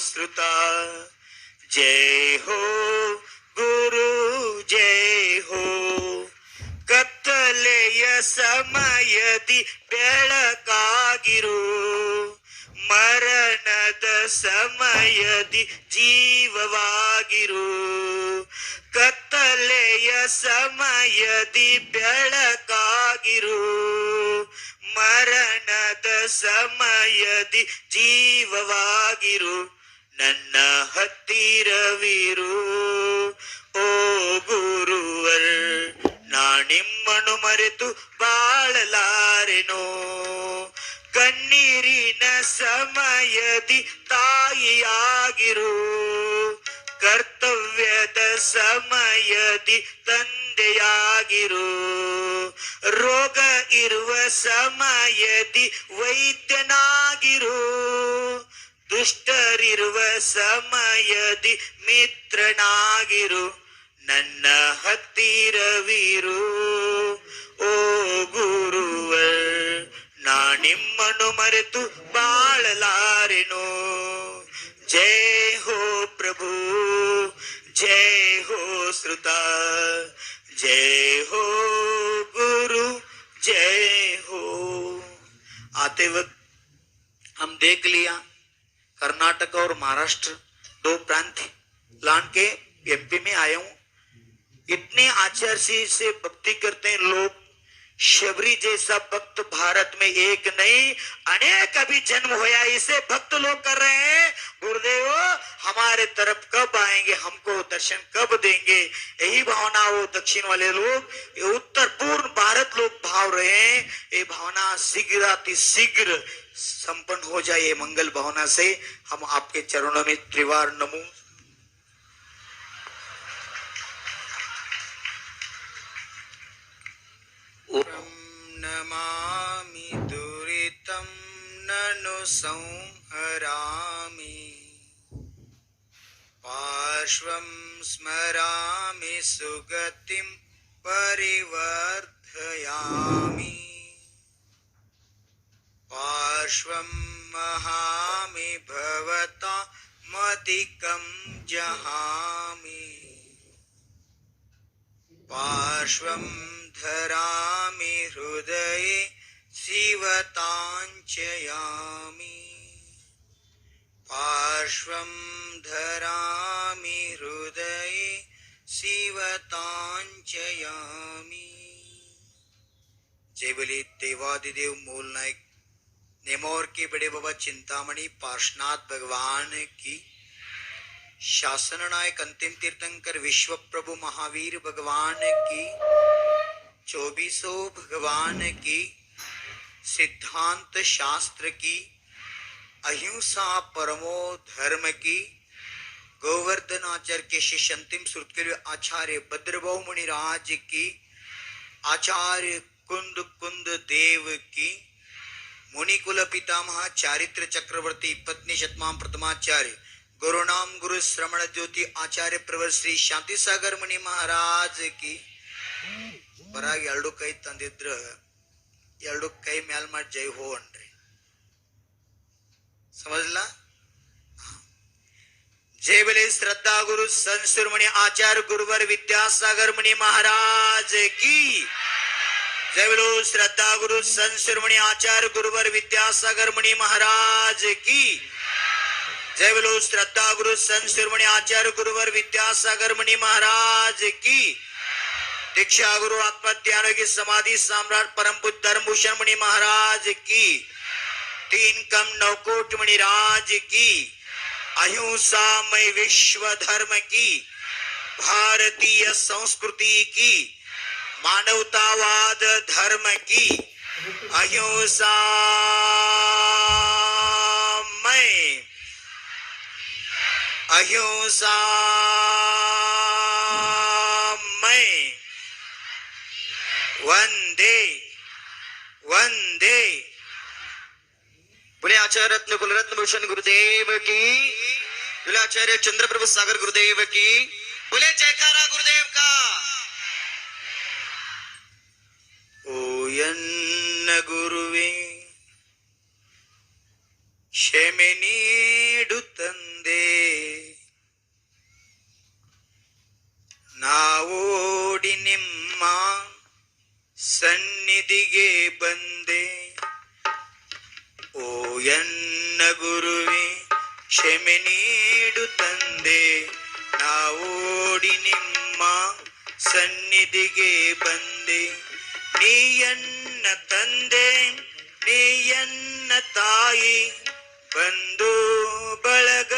श्रुता जय हो गुरु जय हो ಕತ್ತಲೆಯ ಸಮಯದಿ ಬೆಳಕಾಗಿರು ಮರಣದ ಸಮಯದಿ ಜೀವವಾಗಿರು ಕತ್ತಲೆಯ ಸಮಯದಿ ಬೆಳಕಾಗಿರು ಮರಣದ ಸಮಯದಿ ಜೀವವಾಗಿರು ನನ್ನ ಹತ್ತಿರವಿರು ಓ ಗುರುವರ್ ನಿಮ್ಮನ್ನು ಮರೆತು ಬಾಳಲಾರೆನೋ ಕಣ್ಣೀರಿನ ಸಮಯದಿ ತಾಯಿಯಾಗಿರು ಕರ್ತವ್ಯದ ಸಮಯದಿ ತಂದೆಯಾಗಿರು ರೋಗ ಇರುವ ಸಮಯದಿ ವೈದ್ಯನಾಗಿರು ದುಷ್ಟರಿರುವ ಸಮಯದಿ ಮಿತ್ರನಾಗಿರು ನನ್ನ ಹತ್ತಿರವಿರು ಓ ಗುರುವರ್ ನಿಮ್ಮನ್ನು ಮರೆತು ಬಾಳಲಾರೆನು ಜಯ ಹೋ ಪ್ರಭು जय हो श्रुता जय हो गुरु जय हो। आते वक्त हम देख लिया कर्नाटक और महाराष्ट्र दो प्रांत लान के एमपी में आया हूं। इतने आचार्य से भक्ति करते हैं लोग, शबरी जैसा भक्त भारत में एक नहीं अनेक अभी जन्म होया इसे भक्त लोग कर रहे हैं। गुरुदेव हमारे तरफ कब आएंगे, हमको दर्शन कब देंगे, यही भावना वो दक्षिण वाले लोग उत्तर पूर्ण भारत लोग भाव रहे हैं। ये भावना शीघ्र संपन्न हो जाए मंगल भावना से हम आपके चरणों में त्रिवार नमो नमामि दुरितं ननु संहरामि पार्श्वं स्मरामि सुगतिं परिवर्धयामि पार्श्वं महामि भवता मदिकं जहामि पार्श्वं धरामि हृदये शिवताञ्चयामि पार्श्वं धरामि हृदये शिवताञ्चयामि। जय बोले देवादिदेव मूल नायक नेमोर के बड़े बाबा चिंतामणि पार्श्वनाथ भगवान की, शासन नायक अंतिम तीर्थंकर विश्व प्रभु महावीर भगवान की, 2400 भगवान की, सिद्धांत शास्त्र की, अहिंसा परमो धर्म की, गोवर्धन आचार्य के शिष्य अंतिम श्रुत के लिए आचार्य भद्रभाव मुनिराज की, आचार्य कुंद कुंद देव की, मुनिकुल पितामह चारित्र चक्रवर्ती पत्नी शतमाम प्रथमाचार्य गुरुनाम गुरु श्रवण ज्योति आचार्य प्रवर श्री शांति सागर मुनि महाराज की। ಬರಾಗ ಎರಡು ಕೈ ತಂದಿದ್ರ ಎರಡು ಕೈ ಮ್ಯಾಲ್ ಮಾಡಿ ಜೈ ಹೋ ಅನ್ರಿ, समझला। जय बोले श्रद्धा गुरु संत शिरोमणि आचार्य गुरुवर विद्यासागर मुनि महाराज की। जय बोलो श्रद्धा गुरु संत शिरोमणि आचार्य गुरुवर विद्यासागर मुनि महाराज की। जय बोलो श्रद्धा गुरु संत शिरोमणि आचार्य गुरुवर विद्यासागर मुनि महाराज की। दीक्षा गुरु आत्मज्ञान की समाधि सम्राट परम पूज्य धर्मभूषण मुनि महाराज की। 3 कम 9 कोट मुनि राज की। अहिंसामय विश्व धर्म की, भारतीय संस्कृति की, मानवतावाद धर्म की, अहिंसामय वंदे वंदे। बोले आचार्य रत्न कुलरत्न भूषण गुरुदेव की, बोले आचार्य चंद्रप्रभु सागर गुरुदेव की, बोले जयकारा गुरुदेव का। ओयन्न गुरुवे ಕ್ಷಮೆ ನೀಡು ತಂದೆ. ನಾವೋಡಿ ನಿಮ್ಮ ಸನ್ನಿಧಿಗೆ ಬಂದೆ. ಓ ಎನ್ನ ಗುರುವೆ ಕ್ಷಮೆ ನೀಡು ತಂದೆ. ನಾವೋಡಿ ನಿಮ್ಮ ಸನ್ನಿಧಿಗೆ ಬಂದೆ. ನೀಯನ್ನ ತಂದೆ, ನೀಯನ್ನ ತಾಯಿ, ಬಂಧು ಬಳಗ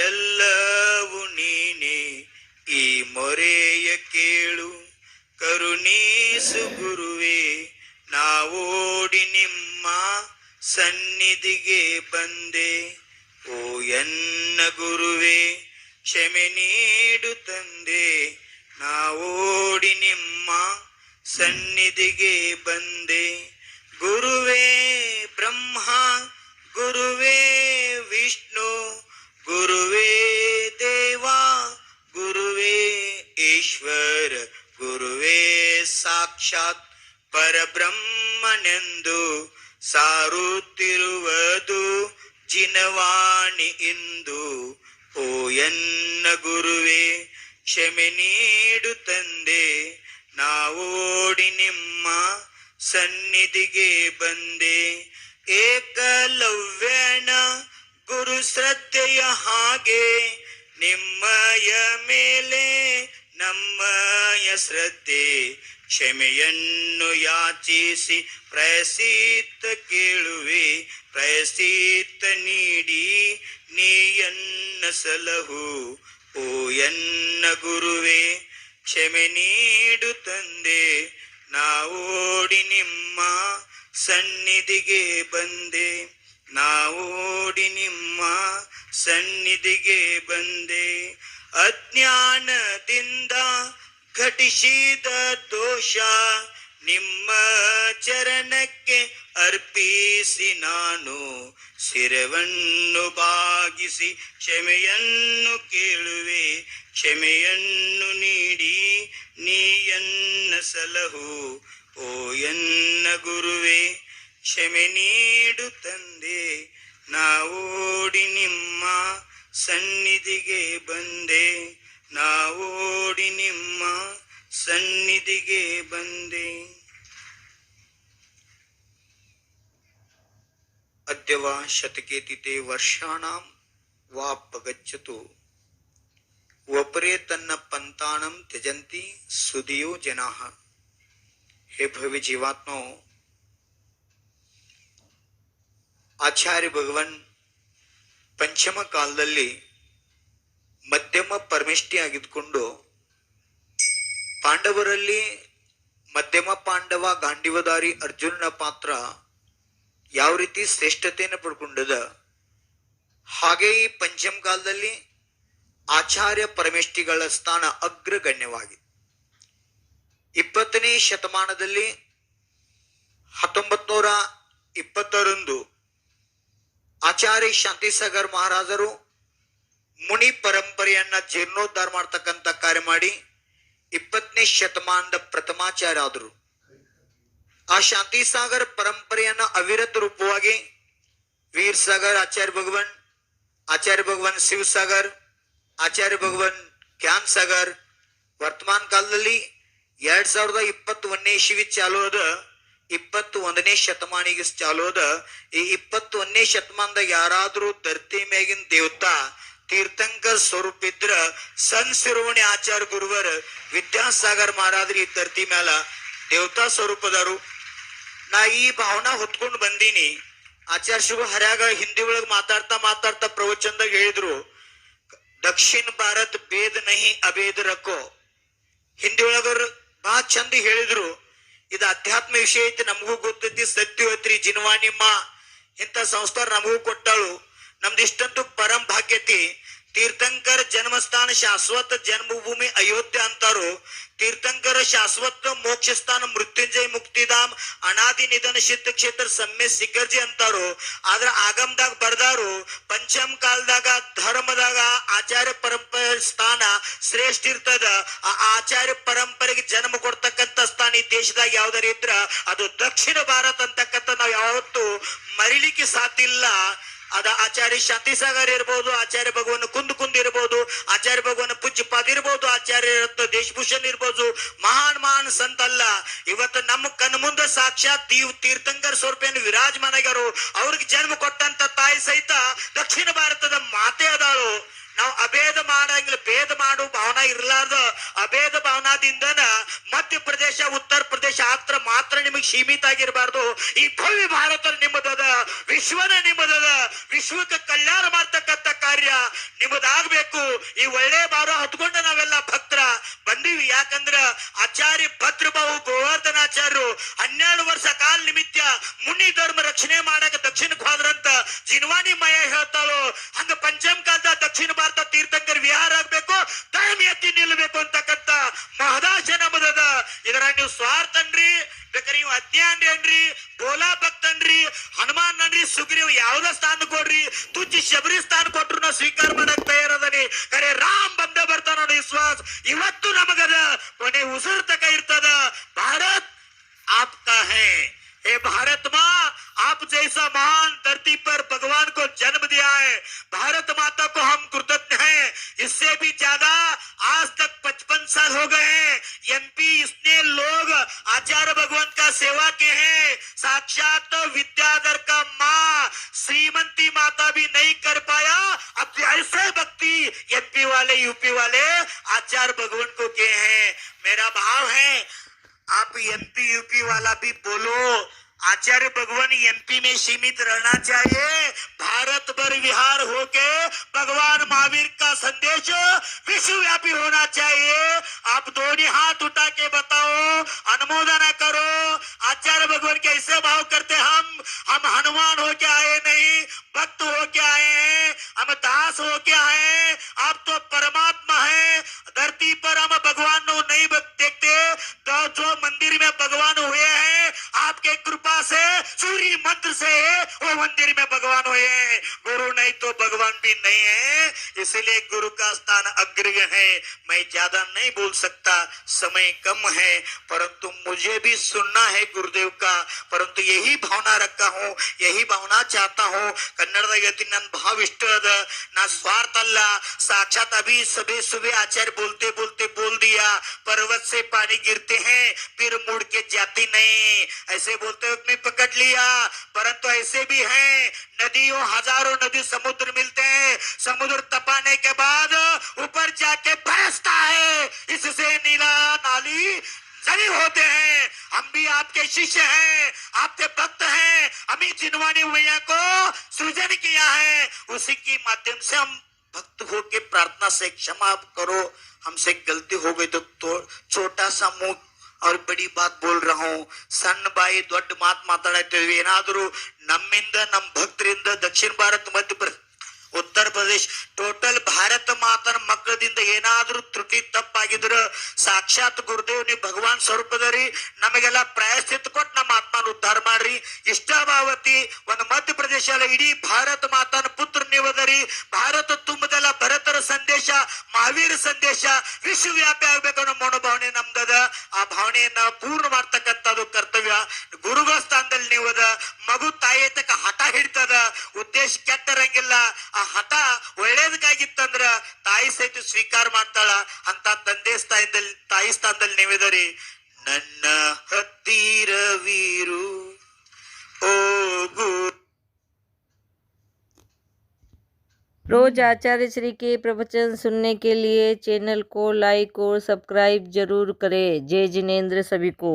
ಎಲ್ಲವೂ ನೀನೆ. ಈ ಮೊರೆಯ ಕೇಳು, ಕರುಣೀಸು ಗುರುವೆ. ನಾವೋಡಿ ನಿಮ್ಮ ಸನ್ನಿಧಿಗೆ ಬಂದೆ. ಓ ಎನ್ನ ಗುರುವೆ ಕ್ಷಮೆ ನೀಡು ತಂದೆ. ನಾವೋಡಿ ನಿಮ್ಮ ಸನ್ನಿಧಿಗೆ ಬಂದೆ. ಗುರುವೇ ಬ್ರಹ್ಮ, ಗುರುವೇ ವಿಷ್ಣು, ಗುರುವೇ ದೇವ, ಗುರುವೇ ಈಶ್ವರ, ಗುರುವೇ ಸಾಕ್ಷಾತ್ ಪರಬ್ರಹ್ಮನೆಂದು ಸಾರುತ್ತಿರುವುದು ಜಿನವಾಣಿ ಇಂದು. ಓ ಎನ್ನ ಗುರುವೇ ಕ್ಷಮೆ ನೀಡು ತಂದೆ. ನಾವೋಡಿ ನಿಮ್ಮ ಸನ್ನಿಧಿಗೆ ಬಂದೆ. ಏಕಲವ್ಯನ ಗುರು ಶ್ರದ್ಧೆಯ ಹಾಗೆ ನಿಮ್ಮಯ ಮೇಲೆ ನಮ್ಮಯ ಶ್ರದ್ಧೆ. ಕ್ಷಮೆಯನ್ನು ಯಾಚಿಸಿ ಪ್ರಯಸಿತ ಕೇಳುವೆ. ಪ್ರಯಸಿತ ನೀಡಿ ನೀಯನ್ನ ಸಲಹು. ಓ ಎನ್ನ ಗುರುವೆ ಕ್ಷಮೆ ನೀಡು ತಂದೆ. ನಾವೋಡಿ ನಿಮ್ಮ ಸನ್ನಿಧಿಗೆ ಬಂದೆ. ನಾವೋಡಿ ನಿಮ್ಮ ಸನ್ನಿಧಿಗೆ ಬಂದೆ. ಅಜ್ಞಾನದಿಂದ ಘಟಿಸಿದ ದೋಷ ನಿಮ್ಮ ಚರಣಕ್ಕೆ ಅರ್ಪಿಸಿ ನಾನು ಶಿರವನ್ನು ಬಾಗಿಸಿ ಕ್ಷಮೆಯನ್ನು ಕೇಳುವೆ. ಕ್ಷಮೆಯನ್ನು ನೀಡಿ ನೀಯನ್ನ ಸಲಹು. ಓ ಎನ್ನ ಗುರುವೆ ಕ್ಷಮೆ ನೀಡು ತಂದೆ. ನಾವೋಡಿ ನಿಮ್ಮ ಸನ್ನಿಧಿಗೆ ಬಂದೆ. ನಾವೋಡಿ ನಿಮ್ಮ ಸನ್ನಿಧಿಗೆ ಬಂದೆ. ಅದ್ಯವ ಶತಕೇತಿತೆ ವರ್ಷಾಣಂ ವಾಪಗಚ್ಚತು. ವಪರೆ ತನ್ನ पंताणम त्यजंती सुदियो जनाः. हे भव्य जीवात्माओं, ಆಚಾರ್ಯ ಭಗವಾನ್ ಪಂಚಮ ಕಾಲದಲ್ಲಿ ಮಧ್ಯಮ ಪರಮೇಷ್ಠಿ ಆಗಿದ್ದುಕೊಂಡು ಪಾಂಡವರಲ್ಲಿ ಮಧ್ಯಮ ಪಾಂಡವ ಗಾಂಡೀವಧಾರಿ ಅರ್ಜುನನ ಪಾತ್ರ ಯಾವ ರೀತಿ ಶ್ರೇಷ್ಠತೆಯನ್ನು ಪಡ್ಕೊಂಡದ, ಹಾಗೆ ಈ ಪಂಚಮ ಕಾಲದಲ್ಲಿ ಆಚಾರ್ಯ ಪರಮೇಷ್ಠಿಗಳ ಸ್ಥಾನ ಅಗ್ರಗಣ್ಯವಾಗಿದೆ. 20ನೇ ಶತಮಾನದಲ್ಲಿ 1920ರಂದು ಆಚಾರ್ಯ ಶಾಂತಿಸಾಗರ್ ಮಹಾರಾಜರು ಮುನಿ ಪರಂಪರೆಯನ್ನ ಜೀರ್ಣೋದ್ಧಾರ ಮಾಡ್ತಕ್ಕಂಥ ಕಾರ್ಯ ಮಾಡಿ 20ನೇ ಶತಮಾನದ ಪ್ರಥಮಾಚಾರ್ಯ ಆದರು. ಆ ಶಾಂತಿಸಾಗರ್ ಪರಂಪರೆಯನ್ನ ಅವಿರತ ರೂಪವಾಗಿ ವೀರ್ ಸಾಗರ್ ಆಚಾರ್ಯ ಭಗವಾನ್ ಶಿವಸಾಗರ್, ಆಚಾರ್ಯ ಭಗವಾನ್ ಜ್ಞಾನ್ ಸಾಗರ್, ವರ್ತಮಾನ ಕಾಲದಲ್ಲಿ 2021ನೇ ಇಸವಿ ಚಾಲು ಅದ. 21ನೇ ಶತಮಾನಿಗೆ ಚಾಲು ಅದ. ಈ 21ನೇ ಶತಮಾನದಾಗ ಯಾರಾದ್ರೂ ಧರ್ತಿ ಮ್ಯಾಗಿನ ದೇವತಾ ತೀರ್ಥಂಕರ್ ಸ್ವರೂಪ ಇದ್ರ ಸನ್ಸಿರುವಣಿ ಆಚಾರ್ಯ ಗುರುವರ್ ವಿದ್ಯಾಸಾಗರ್ ಮಹಾರಾಜ್ರಿ ಈ ಧರ್ತಿ ಮ್ಯಾಲ ದೇವತಾ ಸ್ವರೂಪದಾರು. ನಾ ಈ ಭಾವನಾ ಹೊತ್ಕೊಂಡು ಬಂದೀನಿ. ಆಚಾರ್ಯ ಶಿವ ಹರ್ಯಾಗ ಹಿಂದಿ ಒಳಗ ಮಾತಾಡ್ತಾ ಪ್ರವಚನದಾಗ ಹೇಳಿದ್ರು, ದಕ್ಷಿಣ ಭಾರತ ಭೇದ ನಹಿ ಅಭೇದ ರಕೋ. ಹಿಂದಿ ಒಳಗರು ಬಹಳ ಚಂದ ಹೇಳಿದ್ರು. ಇದು ಅಧ್ಯಾತ್ಮ ವಿಷಯ ಐತಿ, ನಮಗೂ ಗೊತ್ತೈತಿ, ಸತ್ಯ ಐತ್ರಿ, ಜಿನವಾಣಿಮ್ಮ ಇಂಥ ಸಂಸ್ಕಾರ ನಮಗೂ ಕೊಟ್ಟಾಳು. ನಮ್ದಿಷ್ಟಂತೂ ಪರಂ ಭಾಗ್ಯತಿ. ತೀರ್ಥಂಕರ ಜನ್ಮಸ್ಥಾನ ಶಾಶ್ವತ ಜನ್ಮಭೂಮಿ ಅಯೋಧ್ಯೆ ಅಂತಾರು. ತೀರ್ಥಂಕರ ಶಾಶ್ವತ ಮೋಕ್ಷ ಸ್ಥಾನ ಮೃತ್ಯುಂಜಯ ಮುಕ್ತಿಧಾಮ್ ಅನಾದಿ ನಿಧನ ಸಿದ್ಧ ಕ್ಷೇತ್ರ ಸಮ್ಯ ಸಿಗರ್ಜಿ ಅಂತಾರು. ಆದ್ರ ಆಗಮದಾಗ ಬರ್ದಾರು ಪಂಚಮ ಕಾಲದಾಗ ಧರ್ಮದಾಗ ಆಚಾರ್ಯ ಪರಂಪರೆ ಸ್ಥಾನ ಶ್ರೇಷ್ಠ ಇರ್ತದ. ಆ ಆಚಾರ್ಯ ಪರಂಪರೆಗೆ ಜನ್ಮ ಕೊಡ್ತಕ್ಕಂಥ ಸ್ಥಾನ ಈ ದೇಶದಾಗ ಯಾವ್ದಾರ ಇದ್ರ ಅದು ದಕ್ಷಿಣ ಭಾರತ ಅಂತಕ್ಕಂಥ ನಾವ್ ಯಾವತ್ತು ಮರಿಲಿಕ್ಕೆ ಸಾಧ್ಯ ಇಲ್ಲ. ಅದ ಆಚಾರ್ಯ ಶಾಂತಿಸಾಗರ್ ಇರ್ಬೋದು, ಆಚಾರ್ಯ ಭಗವಾನ್ ಕುಂದ್ ಇರ್ಬೋದು, ಆಚಾರ್ಯ ಭಗವಾನ್ ಪೂಜ್ಯಪಾದ ಇರ್ಬೋದು, ಆಚಾರ್ಯ ರತ್ನ ದೇಶಭೂಷಣ್ ಇರ್ಬೋದು, ಮಹಾನ್ ಸಂತ ಅಲ್ಲ. ಇವತ್ತು ನಮ್ಮ ಕಣ್ಣು ಮುಂದೆ ಸಾಕ್ಷಾತ್ ತೀರ್ಥಂಕರ್ ಸ್ವರೂಪೇನು ವಿರಾಜಮಾನ ಆಗ್ಯಾರು. ಅವ್ರಿಗೆ ಜನ್ಮ ಕೊಟ್ಟಂತ ತಾಯಿ ಸಹಿತ ದಕ್ಷಿಣ ಭಾರತದ ಮಾತೆ ಅದಾಳು. ನಾವು ಅಭೇದ ಮಾಡಂಗಿಲ್ಲ, ಭೇದ ಮಾಡು ಭಾವನಾ ಇರ್ಲಾರ್ದ ಅಭೇದ ಭಾವನಾದಿಂದನ ಮಧ್ಯಪ್ರದೇಶ, ಉತ್ತರ ಪ್ರದೇಶ ಮಾತ್ರ ನಿಮಗೆ ಸೀಮಿತ ಆಗಿರಬಾರ್ದು. ಈ ಭವ್ಯ ಭಾರತ ನಿಮ್ಮದದ, ವಿಶ್ವನ ನಿಮ್ಮದದ. ವಿಶ್ವಕ್ಕೆ ಕಲ್ಯಾಣ ಮಾಡ್ತಕ್ಕಂಥ ಕಾರ್ಯ ನಿಮ್ಮದಾಗಬೇಕು. ಈ ಒಳ್ಳೆ ಭಾವ ಹೊತ್ಕೊಂಡು ನಾವೆಲ್ಲ ಭಕ್ತರ ಬಂದೀವಿ. ಯಾಕಂದ್ರ ಆಚಾರ್ಯ ಭದ್ರಬಾಹು ಗೋವರ್ಧನಾಚಾರ್ಯರು 12 ವರ್ಷ ಕಾಲ ನಿಮಿತ್ತ ಮುನಿ ಧರ್ಮ ರಕ್ಷಣೆ ಮಾಡಕ ದಕ್ಷಿಣಕ್ಕೆ ಹೋದ್ರಂತ ಜಿನ್ವಾನಿ ಮಯ ಹೇಳ್ತಾಳು. ಹಂಗ ಪಂಚಮ ಕಾಲದ ದಕ್ಷಿಣ ಭಾರತ ತೀರ್ಥಂಕರ್ ವಿಹಾರ ಆಗ್ಬೇಕು, ಧರ್ಮ ಎತ್ತಿ ನಿಲ್ಲಬೇಕು ಅಂತಕ್ಕಂಥ ಮಹದಾಶ ನಮ್ಮದದ. ಇದರ ನೀವು ಸ್ವಾರ್ಥ ಅನ್ರಿ, ಬೇಕಾದ್ರೆ ನೀವು ಅಜ್ಞಾನ ಅನ್ರಿ, ಬೋಲಾ ಭಕ್ತ ಅನ್ರಿ, ಹನುಮಾನ್ ಅನ್ರಿ, ಸುಗ್ರೀವ್ ಯಾವ್ದ ಸ್ಥಾನ ಕೊಡ್ರಿ, ತುಚ್ಚಿ ಶಬರಿ ಸ್ಥಾನ ಕೊಟ್ರು ನಾವು ಸ್ವೀಕಾರ ಮಾಡಕ್ ತಯಾರದನಿ. ಕರೆ ರಾಮ್ ಬಂದ ಬರ್ತಾನ ನೋಡಿ ವಿಶ್ವಾಸ ಇವತ್ತು ನಮಗದ, ಕೊನೆ ಉಸಿರು ತಕ ಇರ್ತದ. ಭಾರತ್ आपका है। हे भारत माँ, आप जैसा महान धरती पर भगवान को जन्म दिया है, भारत माता को हम कृतज्ञ हैं। इससे भी ज्यादा आज तक 55 साल हो गए हैं एमपी इसने लोग आचार्य भगवान का सेवा के हैं। साक्षात विद्याधर का माँ श्रीमंती माता भी नहीं कर पाया, अब ऐसे भक्ति एमपी वाले यूपी वाले आचार्य भगवान को के हैं। मेरा भाव है आप एमपी यूपी वाला भी बोलो, आचार्य भगवान एमपी में सीमित रहना चाहिए। भारत भर विहार होके भगवान महावीर का संदेश विश्वव्यापी होना चाहिए। आप दोनों हाथ उठा के बताओ, अनुमोदन करो। आचार्य भगवान कैसे भाव करते हम हनुमान होके आए नहीं, भक्त होके आए हैं, हम दास होके आए हैं। आप तो परमात्मा है। धरती पर हम भगवान को नहीं देखते, तो जो मंदिर में भगवान हुए हैं आपके कृपा से, सूर्य मंत्र से वो मंदिर में भगवान हुए हैं। गुरु नहीं तो भगवान भी नहीं है, इसलिए गुरु का स्थान अग्रगण्य है। मैं ज्यादा नहीं बोल सकता, समय कम है, परंतु मुझे भी सुनना है गुरुदेव का। परंतु यही भावना रखा हूँ, यही भावना चाहता हूँ। कन्नड़ದಾಗ ಹೇಳ್ತೀನಿ, ನನ್ನ ಭಾವ ಇಷ್ಟ ಅದ, ನಾ ಸ್ವಾರ್ಥ ಅಲ್ಲ। साक्षात अभी सुबह आचार्य बोलते बोलते बोल दिया, पर्वत से पानी गिरते हैं फिर मुड़ के जाती नहीं, ऐसे बोलते हुए मैं पकड़ लिया। परंतु ऐसे भी हैं, नदियों हजारों नदी समुद्र मिलते हैं, समुद्र तपाने के बाद ऊपर जाके बरसता है, इससे नीला नाली सभी होते हैं। हम भी आपके शिष्य हैं, आपके भक्त हैं। हमें जिनवानी भैया को सृजन किया है, उसी के माध्यम से हम भक्त होके प्रार्थना से क्षमा करो, हमसे गलती हो गई तो छोटा सा मुंह और बड़ी बात बोल रहा हूँ। ಸಣ್ಣ ಬಾಯಿ ದೊಡ್ಡ ಮಾತು ಮಾತಾಡ್ತೀವಿ. ಏನಾದರೂ ನಮ್ಮಿಂದ ನಮ್ಮ ಭಕ್ತರಿಂದ ದಕ್ಷಿಣ ಭಾರತ, ಮಧ್ಯಪ್ರದೇಶ, ಉತ್ತರ ಪ್ರದೇಶ, ಟೋಟಲ್ ಭಾರತ ಮಾತನ ಮಕ್ಕಳದಿಂದ ಏನಾದ್ರೂ ತ್ರುಟಿ ತಪ್ಪಾಗಿದ್ರ ಸಾಕ್ಷಾತ್ ಗುರುದೇವ್ ನೀವು ಭಗವಾನ್ ಸ್ವರೂಪದರಿ, ನಮಗೆಲ್ಲ ಪ್ರಾಯಶ್ಚಿತ್ತ ಕೊಟ್ಟು ನಮ್ಮ ಆತ್ಮನ ಉದ್ಧಾರ ಮಾಡ್ರಿ. ಇಷ್ಟಾಭಾವತಿ ಒಂದು ಮಧ್ಯಪ್ರದೇಶ ಅಲ್ಲ, ಇಡೀ ಭಾರತ ಮಾತನ ಪುತ್ರ ನೀವದರಿ. ಭಾರತ ತುಂಬದಲ್ಲ ಭರತರ ಸಂದೇಶ, ಮಹಾವೀರ ಸಂದೇಶ ವಿಶ್ವವ್ಯಾಪಿ ಆಗ್ಬೇಕು ಅನ್ನೋ ಮನೋಭಾವನೆ ನಮ್ದದ. ಆ ಭಾವನೆಯನ್ನ ಪೂರ್ಣ ಮಾಡ್ತಕ್ಕಂಥದ್ದು ಕರ್ತವ್ಯ. ಗುರುಗಳ ಸ್ಥಾನದಲ್ಲಿ ನೀವದ. ಮಗು ತಾಯಿ ತಕ್ಕ ಹಠ ಹಿಡ್ತದ, ಉದ್ದೇಶ ಕೆಟ್ಟರಂಗಿಲ್ಲ. ಆ ಹಠ ಒಳ್ಳೇದಕ್ಕಾಗಿತ್ತಂದ್ರ ತಾಯಿ ಸಹಿತ ಸ್ವೀಕಾರ ಮಾಡ್ತಾಳ. ಅಂತ ತಾಯಿ ಸ್ಥಾನದಲ್ಲಿ ನೀವಿದರಿ. ನನ್ನ ಹತ್ತಿರವೀರು ಓ ಗುರು। रोज आचार्य श्री के प्रवचन सुनने के लिए चैनल को लाइक और सब्सक्राइब जरूर करें। जय जिनेंद्र सभी को।